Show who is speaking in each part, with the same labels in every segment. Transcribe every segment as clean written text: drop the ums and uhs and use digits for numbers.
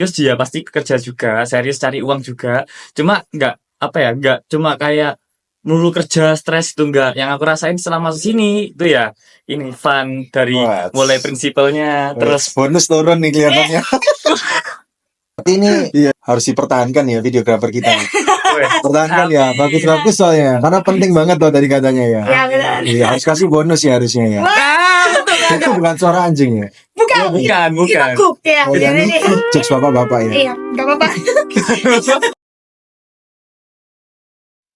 Speaker 1: Terus dia pasti kerja juga, serius cari uang juga. Cuma nggak cuma kayak melulu kerja stres itu enggak. Yang aku rasain selama sini itu ya ini fun dari mulai prinsipalnya terus
Speaker 2: bonus turun nih kelihatannya. Tapi ini harus dipertahankan ya videografer kita. Pertahankan ya, bagus-bagus soalnya. Karena penting banget loh tadi katanya ya.
Speaker 3: Ya benar.
Speaker 2: Iya, harus kasih bonus ya harusnya ya. Itu bukan suara anjing ya.
Speaker 3: Bukan. Kuk ya.
Speaker 2: Oh ya, ini jokes bapak-bapak ya.
Speaker 3: Iya, nggak apa-apa.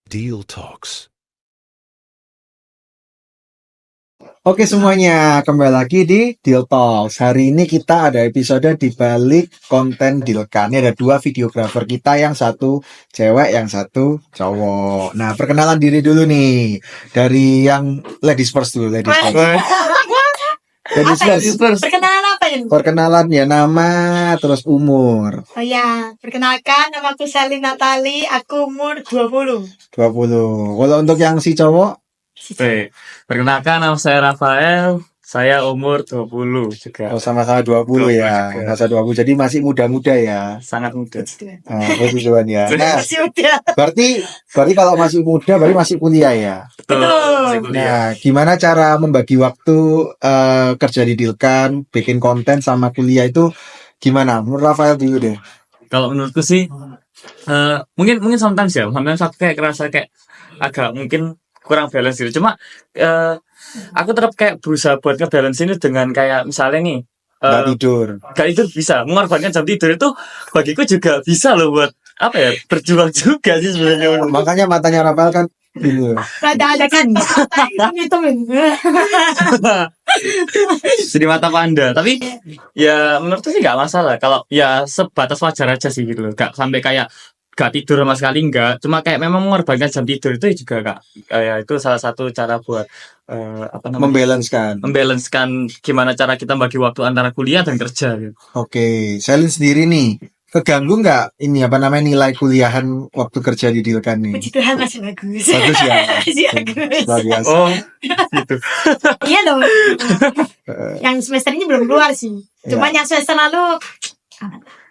Speaker 4: Deal Talks.
Speaker 2: Oke semuanya, kembali lagi di Deal Talks. Hari ini kita ada episode di balik konten Dealkan. Ini ada dua videografer kita, yang satu cewek, yang satu cowok. Nah, perkenalan diri dulu nih. Dari yang ladies first dulu, ladies first.
Speaker 3: Perkenalan apa ini?
Speaker 2: Perkenalan ya, nama, terus umur.
Speaker 3: Oh ya, perkenalkan nama aku Selin Natali, aku umur 20.
Speaker 2: 20. Kalau untuk yang si cowok?
Speaker 1: Oke, perkenalkan nama saya Rafael, saya umur 20 juga.
Speaker 2: Oh, sama-sama 20 ya.
Speaker 1: juga.
Speaker 2: Masa 20, jadi masih muda-muda ya.
Speaker 1: Sangat muda.
Speaker 2: Puji Tuhan ya. Nah,
Speaker 3: Masih udah.
Speaker 2: berarti kalau masih muda, berarti masih kuliah ya.
Speaker 1: Betul. Masih kuliah.
Speaker 2: Nah, gimana cara membagi waktu kerja di Dealkan, bikin konten sama kuliah itu gimana? Menurut Rafael dulu deh.
Speaker 1: Kalau menurutku sih mungkin sometimes aku kayak kerasa kayak agak mungkin kurang balance gitu. Cuma aku tetap kayak berusaha buat ngebalance ini dengan kayak misalnya nih
Speaker 2: Nggak tidur.
Speaker 1: gak tidur bisa mengorbankan jam tidur itu bagiku juga bisa loh buat apa ya, berjuang juga sih sebenarnya.
Speaker 2: Makanya matanya Rafael kan gitu.
Speaker 3: Ada kan. Itu
Speaker 1: Jadi mata panda. Tapi ya menurutku sih nggak masalah kalau ya sebatas wajar aja sih gitu loh. Gak sampai kayak gak tidur sama sekali, enggak. Cuma kayak memang mengorbankan jam tidur itu juga kak. Ya itu salah satu cara buat membalancekan gimana cara kita bagi waktu antara kuliah dan kerja gitu.
Speaker 2: Oke, Selin sendiri nih, keganggu nggak ini nilai kuliahan waktu kerja di Dealkan nih?
Speaker 3: Puji Tuhan masih bagus.
Speaker 2: Bagus ya.
Speaker 3: Masih bagus.
Speaker 2: Luar biasa.
Speaker 1: Oh, gitu.
Speaker 3: Iya dong. Yang semester ini belum keluar sih. Cuma yang semester lalu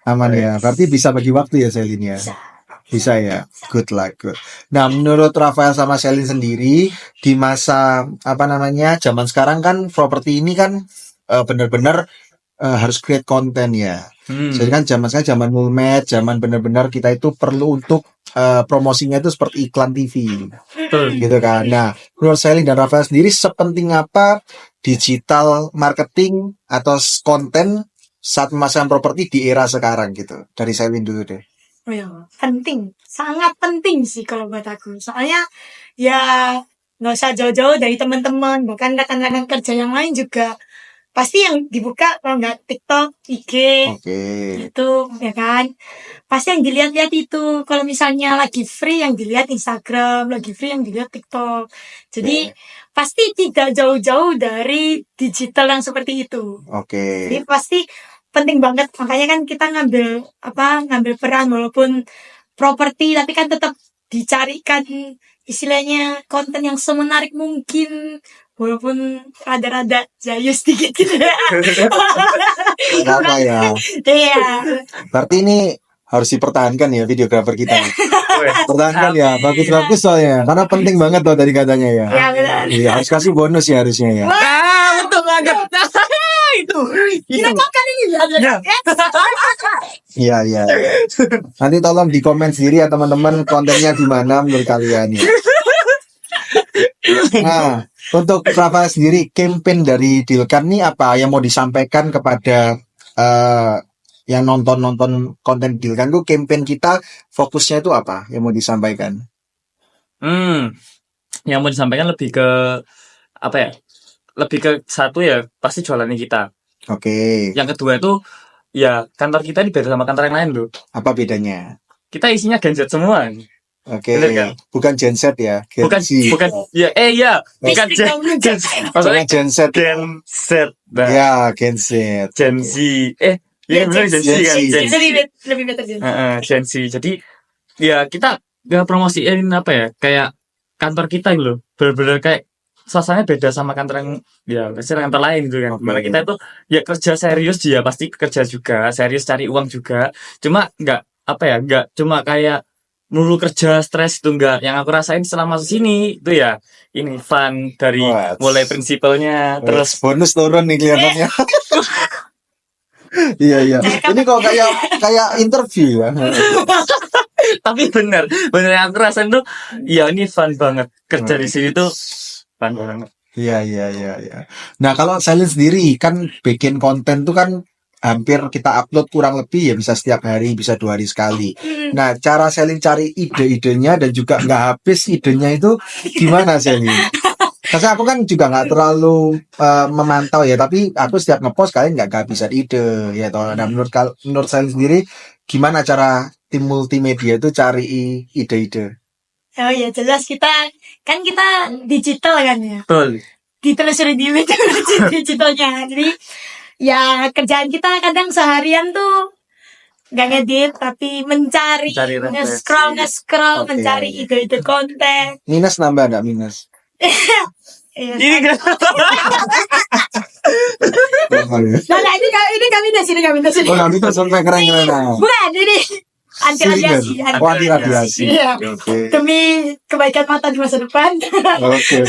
Speaker 2: Aman ya. Berarti bisa bagi waktu ya Selin ya. Bisa ya, good luck, good. Nah, menurut Rafael sama Selin sendiri di masa zaman sekarang kan properti ini kan benar-benar harus create konten ya. Jadi kan zaman sekarang zaman mulmed, zaman benar-benar kita itu perlu untuk promosinya itu seperti iklan TV, gitu kan. Nah, menurut Selin dan Rafael sendiri sepenting apa digital marketing atau konten saat memasarkan properti di era sekarang gitu? Dari Selin dulu deh.
Speaker 3: oh ya, penting, sangat penting sih kalau buat aku. Soalnya ya nggak usah jauh-jauh dari teman-teman, bahkan rekan-rekan kerja yang lain juga pasti yang dibuka kalau nggak TikTok, IG, itu ya kan. Pasti yang dilihat-lihat itu. Kalau misalnya lagi free yang dilihat Instagram, lagi free yang dilihat TikTok. Jadi pasti tidak jauh-jauh dari digital yang seperti itu. Jadi pasti penting banget, makanya kan kita ngambil peran walaupun properti, tapi kan tetap dicarikan istilahnya konten yang semenarik mungkin, walaupun rada-rada jayus sedikit gitu.
Speaker 2: Apa ya?
Speaker 3: Iya.
Speaker 2: Berarti ini harus dipertahankan ya videografer kita. Pertahankan ya, bagus-bagus soalnya. Karena penting banget loh tadi katanya ya.
Speaker 3: Iya benar.
Speaker 2: Iya, harus kasih bonus ya harusnya ya.
Speaker 1: Betul banget. itu.
Speaker 3: Kita makan ini ya.
Speaker 2: Iya. Nanti tolong di komen sendiri ya teman-teman, kontennya di mana menurut kalian ya. Nah, untuk Rafael sendiri, campaign dari Dealkan nih apa yang mau disampaikan kepada yang nonton konten Dealkan tuh? Campaign kita fokusnya itu apa yang mau disampaikan?
Speaker 1: Yang mau disampaikan lebih ke apa ya? Lebih ke satu ya pasti jualannya kita. Yang kedua itu ya kantor kita ini beda sama kantor yang lain loh. Apa bedanya? Kita isinya Gen Z semua. Bener kan?
Speaker 2: Bukan Gen Z ya.
Speaker 1: Bukan ya bukan Gen Z. Maksudnya
Speaker 2: Gen Z.
Speaker 1: Nah.
Speaker 2: Ya, Gen Z.
Speaker 1: Gen Z. Ya benar Gen Z kan.
Speaker 3: Lebih better
Speaker 1: Gen Z. Jadi ya kita nggak promosiin apa ya, kayak kantor kita gitu loh. Bener-bener kayak suasananya beda sama kantor yang ya pasti kantor lain gitu kan. Dimana kita itu ya kerja serius, dia pasti kerja juga serius cari uang juga. Cuma nggak cuma kayak melulu kerja stres itu enggak. Yang aku rasain selama sini itu ya ini fun dari mulai prinsipalnya terus
Speaker 2: bonus turun nih kelihatannya. Iya. Ini kok kayak interview ya.
Speaker 1: tapi bener yang aku rasain tuh ya ini fun banget kerja di sini tuh fun banget.
Speaker 2: Iya. Nah, kalau Selin sendiri kan bikin konten tuh kan hampir kita upload kurang lebih ya bisa setiap hari, bisa 2 hari sekali. Nah, cara Selin cari ide-idenya dan juga nggak habis idenya itu gimana Selin? Karena aku kan juga nggak terlalu memantau ya, tapi aku setiap ngepost kalian nggak kehabisan ide ya toh. Nah, menurut Selin sendiri gimana cara tim multimedia itu cari ide-ide?
Speaker 3: Oh ya jelas kita digital kan ya.
Speaker 1: Betul.
Speaker 3: Ditelusuri di digitalnya. Jadi ya kerjaan kita kadang seharian tuh nggak ngedit tapi mencari nge-scroll mencari ide-ide konten.
Speaker 2: Minus nambah nggak minus?
Speaker 3: Iya.
Speaker 1: Ini kan
Speaker 3: ini kami minus.
Speaker 2: Oh, nanti tuh sampai keren.
Speaker 3: Bukan ini anti radiasi.
Speaker 2: Anti radiasi.
Speaker 3: Iya. Demi kebaikan mata di masa depan.
Speaker 2: Oke.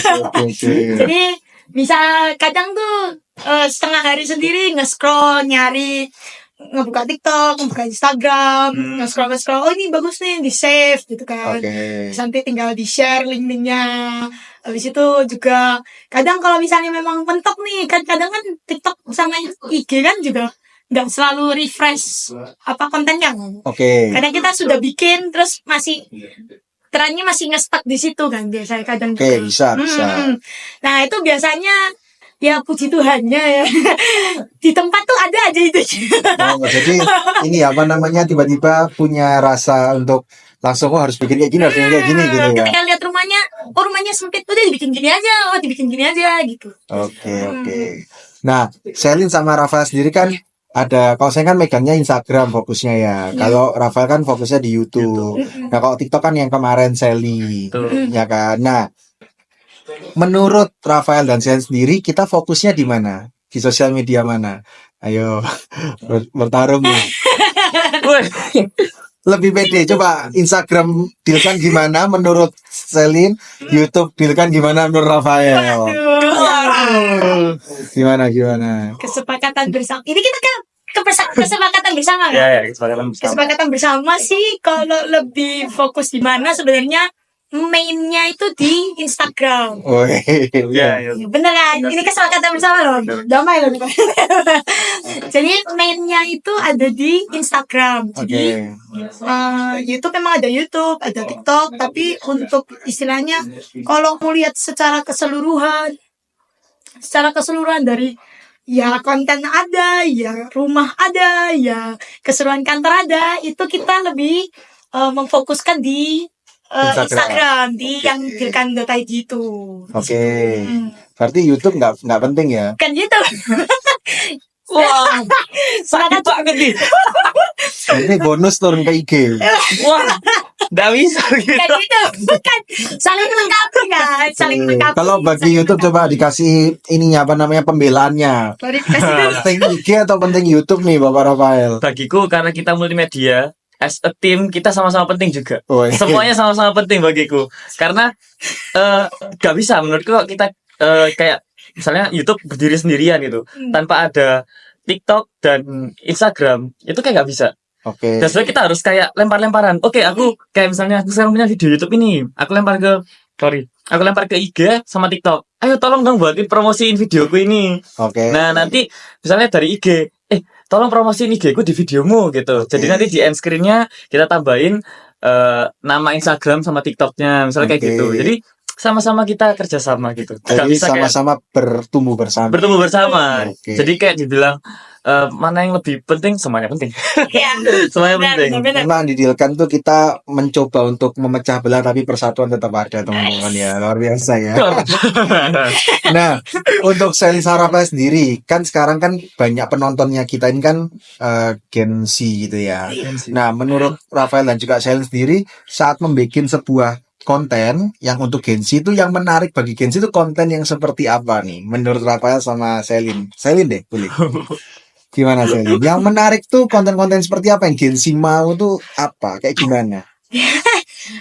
Speaker 3: Jadi bisa kadang tuh setengah hari sendiri nge-scroll nyari, ngebuka TikTok, ngebuka Instagram, nge-scroll, oh ini bagus nih, di save gitu kan. Terus nanti tinggal di share link-linknya. Habis itu juga kadang kalau misalnya memang mentok nih, kan kadang kan TikTok sama IG kan juga nggak selalu refresh kontennya. Kadang kita sudah bikin terus masih trennya masih nge-stuck di situ kan biasanya kadang.
Speaker 2: Bisa.
Speaker 3: Nah itu biasanya ya puji Tuhannya ya di tempat tuh ada aja itu.
Speaker 2: Jadi ini tiba-tiba punya rasa untuk langsung harus bikin kayak gini, harus bikin kayak gini gitu ya.
Speaker 3: Ketika lihat rumahnya sempit, udah dibikin gini aja gitu.
Speaker 2: Oke. Nah, Selin sama Rafael sendiri kan ada, kalau saya kan megangnya Instagram fokusnya ya. Kalau Rafael kan fokusnya di YouTube. Nah, kalau TikTok kan yang kemarin Selin, ya kan. Nah, menurut Rafael dan Selin sendiri, kita fokusnya di mana? Di sosial media mana? Ayo bertarung nih. Lebih pede, coba Instagram deal-kan gimana menurut Selin, YouTube deal-kan gimana menurut Rafael? Gimana?
Speaker 3: Kesepakatan bersama. Ini kita kan kesepakatan bersama kan?
Speaker 1: Ya,
Speaker 3: kesepakatan bersama sih. Kalau lebih fokus di mana sebenarnya mainnya itu di Instagram.
Speaker 1: Iya.
Speaker 3: Bener kan? Ini kesepakatan bersama loh. Damai loh. Jadi mainnya itu ada di Instagram. Jadi YouTube memang ada YouTube, ada TikTok, tapi untuk istilahnya kalau mau lihat secara keseluruhan dari ya konten ada, ya rumah ada, ya keseruan kantor ada, itu kita lebih memfokuskan di Instagram di yang Dilkan.id itu.
Speaker 2: Berarti YouTube nggak penting ya?
Speaker 3: Kan gitu.
Speaker 1: Wah, sakit banget nih.
Speaker 2: Ini bonus turun ke IG.
Speaker 1: Wah, nggak bisa gitu.
Speaker 3: Kan gitu. Kan saling melengkapi kan,
Speaker 2: Kalau bagi YouTube coba dikasih pembelaannya. Penting IG atau penting YouTube nih Bapak Rafael?
Speaker 1: Bagiku karena kita multimedia, as a team kita sama-sama penting juga. Semuanya sama-sama penting bagiku. Karena gak bisa menurutku kita kayak misalnya YouTube berdiri sendirian gitu tanpa ada TikTok dan Instagram itu kayak gak bisa. Dan sebenarnya kita harus kayak lempar-lemparan. Aku kayak misalnya aku sekarang punya video YouTube ini, aku lempar ke IG sama TikTok. Ayo tolong dong buatin promosiin videoku ini. Nah nanti misalnya dari IG, tolong promosiin IG ku di videomu gitu. Jadi nanti di end screen-nya kita tambahin nama Instagram sama TikTok-nya misalnya kayak gitu. Jadi sama-sama kita kerjasama gitu.
Speaker 2: Jadi sama-sama bertumbuh bersama.
Speaker 1: Jadi kayak dibilang mana yang lebih penting, semuanya penting. Semuanya penting.
Speaker 2: Memang di Dilkan tuh kita mencoba untuk memecah belah tapi persatuan tetap ada teman-teman ya. Luar biasa ya. Nah, untuk Selin Rafael sendiri kan sekarang kan banyak penontonnya kita ini kan Gen Z gitu ya. Nah, menurut Rafael dan juga Selin sendiri saat membuat sebuah konten yang untuk Gen Z itu yang menarik bagi Gen Z itu konten yang seperti apa nih? Menurut Rafael sama Selin. Selin deh, boleh. Gimana Selin? Yang menarik tuh konten-konten seperti apa yang Gen Z mau tuh apa? Kayak gimana?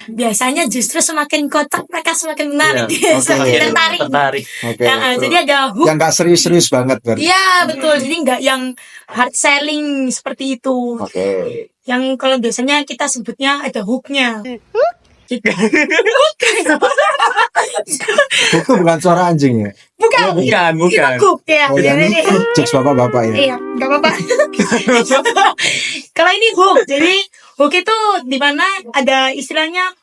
Speaker 3: Biasanya justru semakin kotak mereka semakin menarik,
Speaker 1: Iya,
Speaker 3: semakin tertarik.
Speaker 2: Oke.
Speaker 3: Jadi ada hook.
Speaker 2: Yang gak serius-serius banget berarti.
Speaker 3: Iya betul, jadi nggak yang hard selling seperti itu.
Speaker 2: Oke.
Speaker 3: Yang kalau biasanya kita sebutnya ada hooknya.
Speaker 2: Itu bukan suara anjing ya?
Speaker 3: Bukan,
Speaker 1: Bukan.
Speaker 3: itu hook ya.
Speaker 2: Oh, yang ini jokes bapak-bapak ya?
Speaker 3: Iya, nggak apa-apa. Kalau ini hook, jadi hook itu dimana ada istilahnya,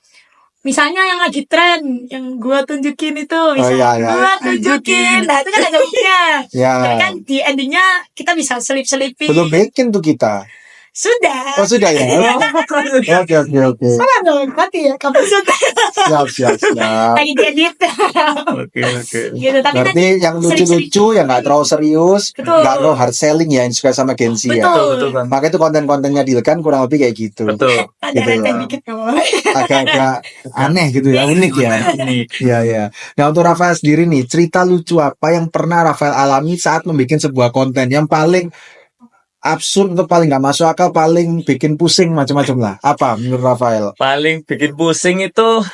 Speaker 3: misalnya yang lagi tren, yang gua tunjukin itu, misalnya
Speaker 2: iya.
Speaker 3: gua tunjukin, nah itu kan ada hooknya.
Speaker 2: Ya.
Speaker 3: Tapi kan di endingnya kita bisa selip-selipin.
Speaker 2: Belum bikin tuh kita.
Speaker 3: Sudah.
Speaker 2: Oh sudah ya? Oke.
Speaker 3: Salah dong, mati ya, kamu sudah.
Speaker 2: Siap.
Speaker 3: Lagi diedit.
Speaker 1: Oke.
Speaker 3: Gitu, tapi kan
Speaker 2: Berarti yang lucu-lucu, yang gak terlalu serius,
Speaker 3: Betul.
Speaker 2: gak terlalu hard selling ya, yang suka sama Gen Z ya.
Speaker 1: Betul Bang.
Speaker 2: Makanya itu konten-kontennya Dilkan kurang lebih kayak gitu.
Speaker 1: Betul.
Speaker 3: ada
Speaker 2: Gitu
Speaker 3: renteng
Speaker 2: lah.
Speaker 3: dikit nggak apa-apa.
Speaker 2: Agak-agak aneh gitu ya, unik ya.
Speaker 1: Ini
Speaker 2: Iya. Nah untuk Rafael sendiri nih, cerita lucu apa yang pernah Rafael alami saat membuat sebuah konten yang paling absurd atau paling gak masuk akal, paling bikin pusing macam-macam lah. Apa menurut Rafael?
Speaker 1: paling bikin pusing itu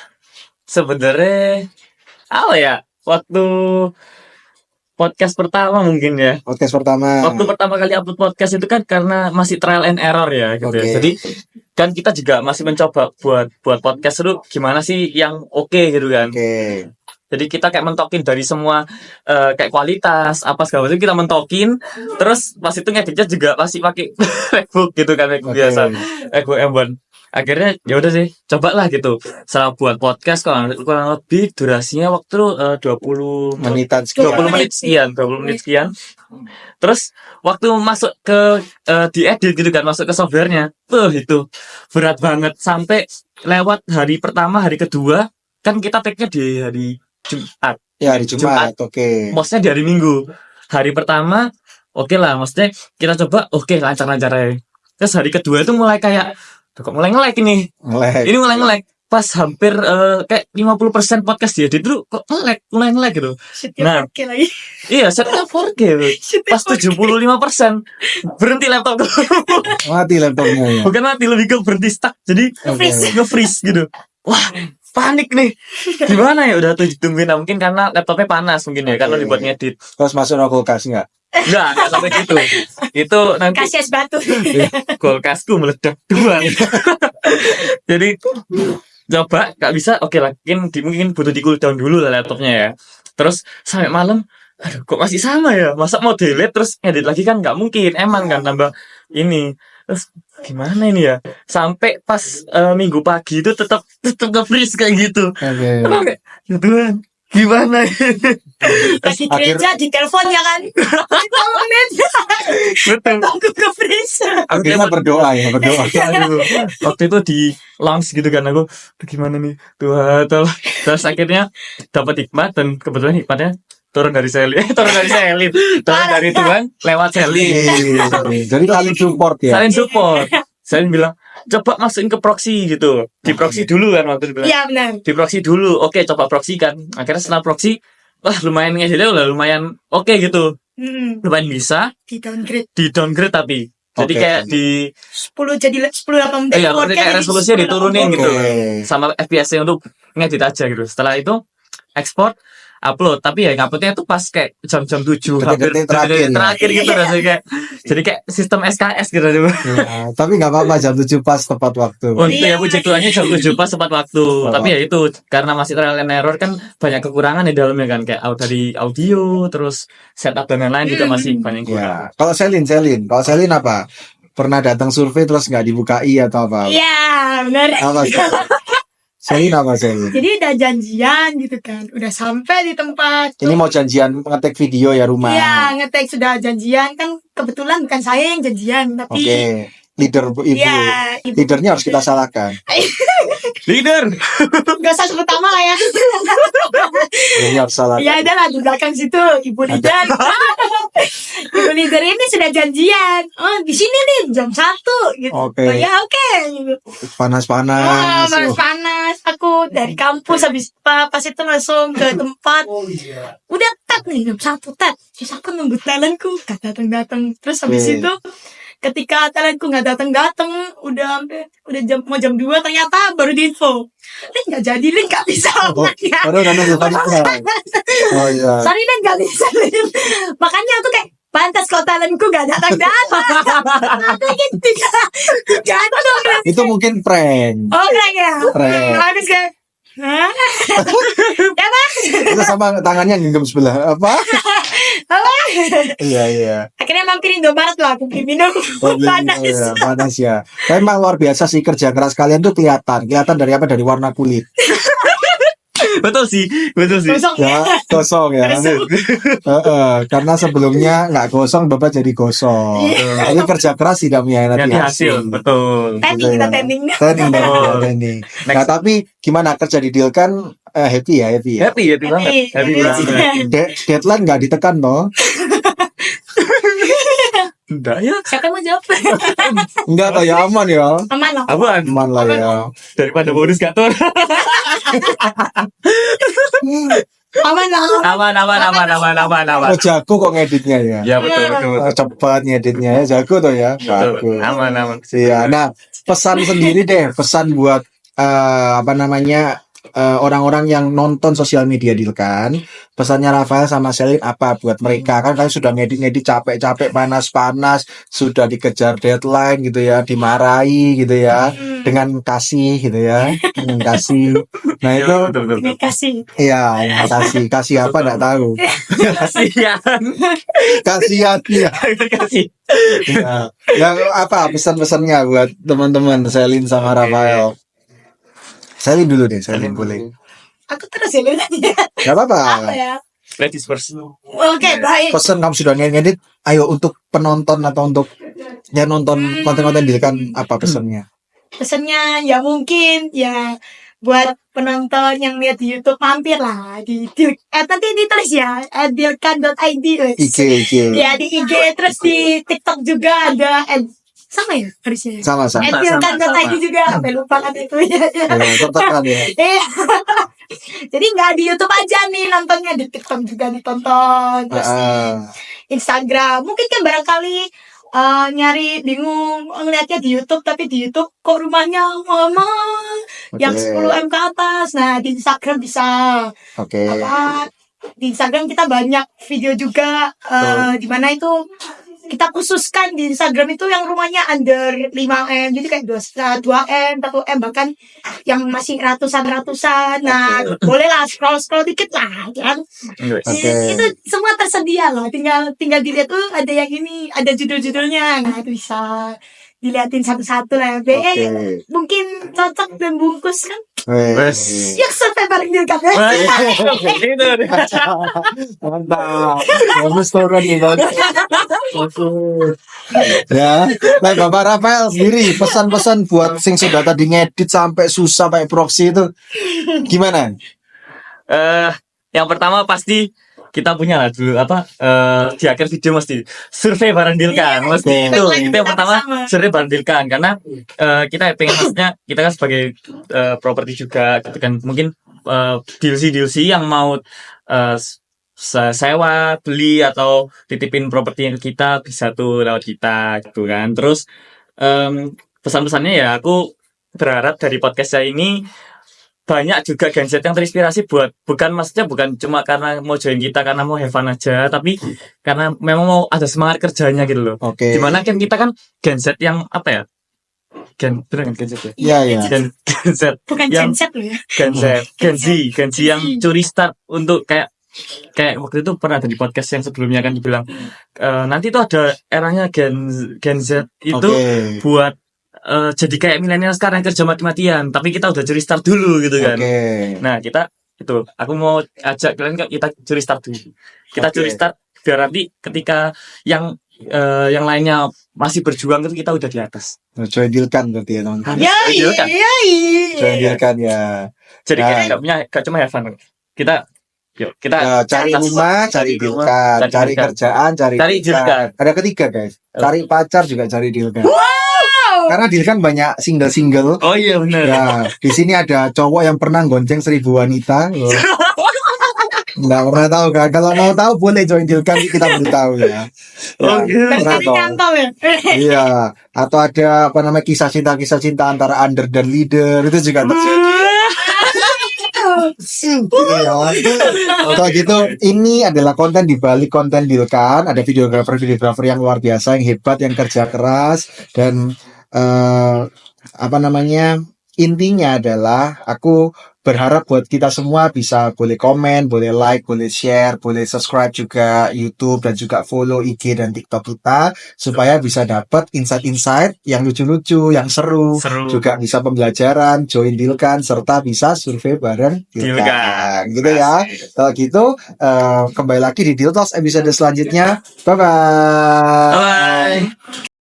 Speaker 1: sebenarnya apa ya? Waktu podcast pertama mungkin ya.
Speaker 2: Podcast pertama.
Speaker 1: Waktu pertama kali upload podcast itu kan karena masih trial and error ya gitu ya.
Speaker 2: Oke.
Speaker 1: Jadi kan kita juga masih mencoba buat podcast itu gimana sih yang oke gitu kan.
Speaker 2: Oke.
Speaker 1: Jadi kita kayak mentokin dari semua kayak kualitas apa segala macam kita mentokin. Terus pas itu ngeditnya juga masih pakai MacBook gitu kan, MacBook
Speaker 2: Oke.
Speaker 1: biasa, MacBook M1. Akhirnya ya udah sih, cobalah gitu. Setelah buat podcast kurang lebih durasinya waktu 20
Speaker 2: Menitan sekian.
Speaker 1: 20 menit sekian. Terus waktu masuk ke diedit gitu kan, masuk ke softwarenya, itu berat banget sampai lewat hari pertama, hari kedua kan kita take-nya di hari Jumat.
Speaker 2: Ya hari Jumat. Oke.
Speaker 1: Maksudnya di hari Minggu. Hari pertama oke lah, maksudnya kita coba lancar-lancar aja. Terus hari kedua itu mulai kayak kok mulai nge-lag ini.
Speaker 2: Nge-lag.
Speaker 1: Ini mulai nge-lag. Pas hampir kayak 50% podcast diedit dulu kok mulai nge-lag gitu. Nah.
Speaker 3: Oke lagi.
Speaker 1: Iya, setnya 4K loh. Pas 75% berhenti laptop.
Speaker 2: Mati laptopnya ya.
Speaker 1: Bukan mati, lebih ke berhenti stuck. Jadi nge-freeze gitu. Wah, panik nih. Gimana ya, udah tungguin mungkin karena laptopnya panas mungkin ya, karena
Speaker 2: Oke.
Speaker 1: dibuat ngedit.
Speaker 2: Terus masuk no kulkas nggak?
Speaker 1: Enggak sampai gitu. Itu nanti
Speaker 3: Kasih es batu.
Speaker 1: kulkasku meledak dua. Jadi coba nggak bisa, oke lah, mungkin butuh di cooldown dulu lah laptopnya ya. Terus sampai malam, aduh kok masih sama ya, masa mau delete terus edit lagi kan nggak mungkin, emang kan tambah ini. Terus gimana ini ya, sampai pas minggu pagi itu tetap nge-freeze kayak gitu.
Speaker 2: Oke.
Speaker 1: Emang kayak, ya Tuhan, gimana
Speaker 3: Lagi gereja di telepon ya kan. Komen.
Speaker 1: betul.
Speaker 3: Aku ke freeze.
Speaker 2: Akhirnya berdoa.
Speaker 1: Aduh, waktu itu di launch gitu kan, aku "Aduh, gimana nih Tuhan tolong." Terus akhirnya dapat hikmat, dan kebetulan hikmatnya turun dari Selin turun dari Tuhan lewat Selin.
Speaker 2: Jadi saling support ya.
Speaker 1: Salin support. Salin bilang coba masukin ke proxy gitu, di proxy dulu kan waktu itu bilang.
Speaker 3: Iya benar.
Speaker 1: Di proxy dulu, oke coba proxy kan. Akhirnya setelah proxy, wah lumayan ngeditnya udah lumayan oke gitu, lumayan bisa.
Speaker 3: Di downgrade.
Speaker 1: Di downgrade tapi jadi
Speaker 2: Oke.
Speaker 1: kayak di
Speaker 3: 10 jadi 1080 dari
Speaker 1: iya,
Speaker 3: 4K
Speaker 1: kayak
Speaker 3: jadi
Speaker 1: resolusinya diturunin
Speaker 3: 1080.
Speaker 1: gitu.
Speaker 2: Oke.
Speaker 1: Sama FPS-nya untuk ngedit aja gitu. Setelah itu ekspor, upload, tapi ya uploadnya tuh pas kayak jam-jam 7 hampir
Speaker 2: Detik-detik terakhir ya.
Speaker 1: gitu rasanya kayak jadi kayak sistem SKS gitu.
Speaker 2: Ya, tapi nggak apa-apa jam 7 pas tepat waktu.
Speaker 1: Untuk
Speaker 3: Iya.
Speaker 1: ya puji Tuhannya jam 7 pas tepat waktu. Tapi ya itu karena masih trial and error kan banyak kekurangan di dalamnya kan, kayak dari audio terus setup dan lain-lain juga masih banyak yang kurang.
Speaker 2: Ya. Kalau Selin apa? Pernah datang survei terus nggak dibukai atau apa?
Speaker 3: Iya benar.
Speaker 2: Apa? Selin apa Selin?
Speaker 3: Jadi udah janjian gitu kan, udah sampai di tempat.
Speaker 2: Ini mau janjian ngetek video ya rumah.
Speaker 3: Iya ngetek sudah janjian kan, kebetulan bukan saya yang janjian tapi
Speaker 2: Oke. Leader ibu.
Speaker 3: Iya, ibu.
Speaker 2: Leadernya harus kita salahkan.
Speaker 1: Leader.
Speaker 3: Gak usah sebut nama lah ya.
Speaker 2: Nggak salah.
Speaker 3: Ya ada lah di belakang situ ibu leader. Ibu leader ini sudah janjian. Oh di sini nih jam 1 gitu.
Speaker 2: Oke.
Speaker 3: Oh, ya oke. Gitu.
Speaker 2: Panas-panas.
Speaker 3: Panas. Aku dari kampus habis pas itu langsung ke tempat. Udah tet nih jam 1 tet. Terus aku nunggu talentku gak datang. Terus habis itu ketika talentku nggak datang, udah mau jam 2 ternyata baru diinfo. Lin nggak jadi, Lin nggak bisa.
Speaker 2: Baru kan nunggu panitia. Oh iya.
Speaker 3: Sorry Lin nggak bisa. Lin. Makanya aku kayak pantas kalau talentku nggak datang. Aku gitu jatuh dong.
Speaker 2: Itu mungkin prank.
Speaker 3: Oh keren ya.
Speaker 2: Prank.
Speaker 3: Habis kayak hah? Ya bang.
Speaker 2: Itu sama tangannya genggam sebelah. Apa?
Speaker 3: Apa?
Speaker 2: Iya.
Speaker 3: Akhirnya mampir Indomaret lah, aku beli minum panas.
Speaker 2: Iya, panas ya. Memang luar biasa sih kerja keras kalian tuh kelihatan dari apa? Dari warna kulit.
Speaker 1: Betul sih.
Speaker 3: Kosong ya.
Speaker 2: Ya, gosong ya. Karena sebelumnya nggak gosong, Bapak jadi gosong. Tapi kerja keras tidak mengkhianati
Speaker 1: Nanti hasil. Betul.
Speaker 3: Tanding kita tanding.
Speaker 2: Tanding. Nah, tapi gimana kerja di deal kan happy ya?
Speaker 1: Happy banget. Happy banget.
Speaker 2: Deadline nggak ditekan toh?
Speaker 1: Enggak ya.
Speaker 3: Siapa yang mau jawab?
Speaker 2: Enggak toh ya, aman ya.
Speaker 3: Aman lah.
Speaker 1: Apaan?
Speaker 2: Aman lah ya.
Speaker 1: Daripada bonus kantor.
Speaker 3: Aman lah.
Speaker 2: Oh, jago kok ngeditnya ya.
Speaker 1: Ya betul.
Speaker 2: Cepat ngeditnya ya, jago tuh ya. Bagus.
Speaker 1: Aman.
Speaker 2: Iya. Nah, pesan sendiri deh, pesan buat orang-orang yang nonton sosial media deal kan. Pesannya Rafael sama Selin apa buat mereka? Kan kalian sudah ngedit capek-capek, panas-panas, sudah dikejar deadline gitu ya, dimarahi gitu ya, dengan kasih gitu ya, dengan kasih. Nah itu
Speaker 1: betul.
Speaker 3: Kasih.
Speaker 2: iya, kasih apa enggak tahu. Kasihan ya.
Speaker 1: Kasih.
Speaker 2: Ya. Yang apa pesan-pesannya buat teman-teman Selin sama Rafael? Selin dulu deh, Selin boleh.
Speaker 3: Aku terus ya Lin.
Speaker 2: Gak apa-apa.
Speaker 3: Apa ya?
Speaker 1: Ladies first.
Speaker 3: Oke, baik.
Speaker 2: Pesan kamu sudah ngedit, ayo untuk penonton atau untuk yang nonton konten-konten deal kan apa pesannya?
Speaker 3: Pesannya ya mungkin ya buat penonton yang lihat di YouTube mampir lah di nanti ditulis ya @dilkan.id
Speaker 2: IG.
Speaker 3: ya di IG terus di TikTok juga ada sama ya harusnya
Speaker 2: Sama.
Speaker 3: @dilkan.id juga sampai lupa kan itu ya.
Speaker 2: Tertekan ya.
Speaker 3: Iya. Jadi nggak di YouTube aja nih nontonnya, di TikTok juga ditonton terus di Instagram mungkin kan barangkali nyari bingung ngeliatnya di YouTube tapi di YouTube kok rumahnya mama yang 10M ke atas. Nah di Instagram bisa apa di Instagram kita banyak video juga di mana itu kita khususkan di Instagram itu yang rumahnya under 5M jadi kayak 2M 1M bahkan yang masih ratusan. Nah bolehlah scroll dikit lah kan. Itu semua tersedia loh, tinggal dilihat tuh ada yang ini ada judul-judulnya. Nah itu bisa diliatin satu-satu lah. Mungkin cocok dan bungkus kan. Yuk sampai bareng juga kan.
Speaker 2: Mantap. Bagus tuh kan ya. Nah, Bapak Rafael sendiri pesan-pesan buat sing sudah tadi ngedit sampai susah pakai proxy itu gimana?
Speaker 1: Yang pertama pasti kita punya lah dulu di akhir video mesti survei bareng Dilkan mesti itu yang pertama survei bareng Dilkan karena kita pengen maksudnya kita kan sebagai properti juga gitu kan mungkin DLC yang mau sewa beli atau titipin properti yang ke kita bisa tuh lewat kita gitu kan. Terus pesan-pesannya ya aku berharap dari podcast saya ini banyak juga genset yang terinspirasi buat bukan cuma karena mau join kita karena mau have fun aja tapi karena memang mau ada semangat kerjanya gitu loh. Dimana kan kita kan genset yang apa ya bener kan genset ya?
Speaker 2: Iya.
Speaker 1: Genset
Speaker 3: bukan
Speaker 1: yang
Speaker 3: genset loh ya.
Speaker 1: Gen Z yang curi start untuk kayak waktu itu pernah ada di podcast yang sebelumnya kan dibilang nanti tuh ada eranya Gen Z itu buat jadi kayak milenial sekarang kerja mati-matian tapi kita udah curi start dulu gitu kan. Nah kita itu aku mau ajak kalian kita curi start dulu. Kita curi start biar nanti ketika yang yang lainnya masih berjuang itu kita udah di atas.
Speaker 2: Join Dilkan berarti ya teman-teman.
Speaker 1: Dilkan.
Speaker 2: Join Dilkan ya.
Speaker 1: Jadi
Speaker 2: Nah.
Speaker 1: kita gak cuma have fun. Kita
Speaker 2: Cari rumah, cari Dilkan, cari kerjaan, cari Dilkan. Ada ketiga guys, cari pacar juga cari Dilkan. Karena Dilkan banyak single-single.
Speaker 1: Oh iya benar.
Speaker 2: Ya, di sini ada cowok yang pernah gonceng 1000 wanita. Nggak pernah tahu kan? Kalau mau tahu boleh join Dilkan, kita beritahu ya.
Speaker 1: Oh iya.
Speaker 2: Pernah tahu. Iya. Atau ada apa namanya kisah cinta antara under dan leader itu juga terjadi. Gitu ya. Atau gitu, ini adalah konten di balik konten Dilkan. Ada videografer yang luar biasa, yang hebat, yang kerja keras dan apa namanya? Intinya adalah aku berharap buat kita semua bisa boleh komen, boleh like, boleh share, boleh subscribe juga YouTube dan juga follow IG dan TikTok kita supaya bisa dapat insight-insight yang lucu-lucu, yang seru, juga bisa pembelajaran, join Dilkan serta bisa survei bareng Dilkan. Gitu ya. Kalau gitu kembali lagi di Deal Talks episode selanjutnya. Bye bye.
Speaker 1: Bye.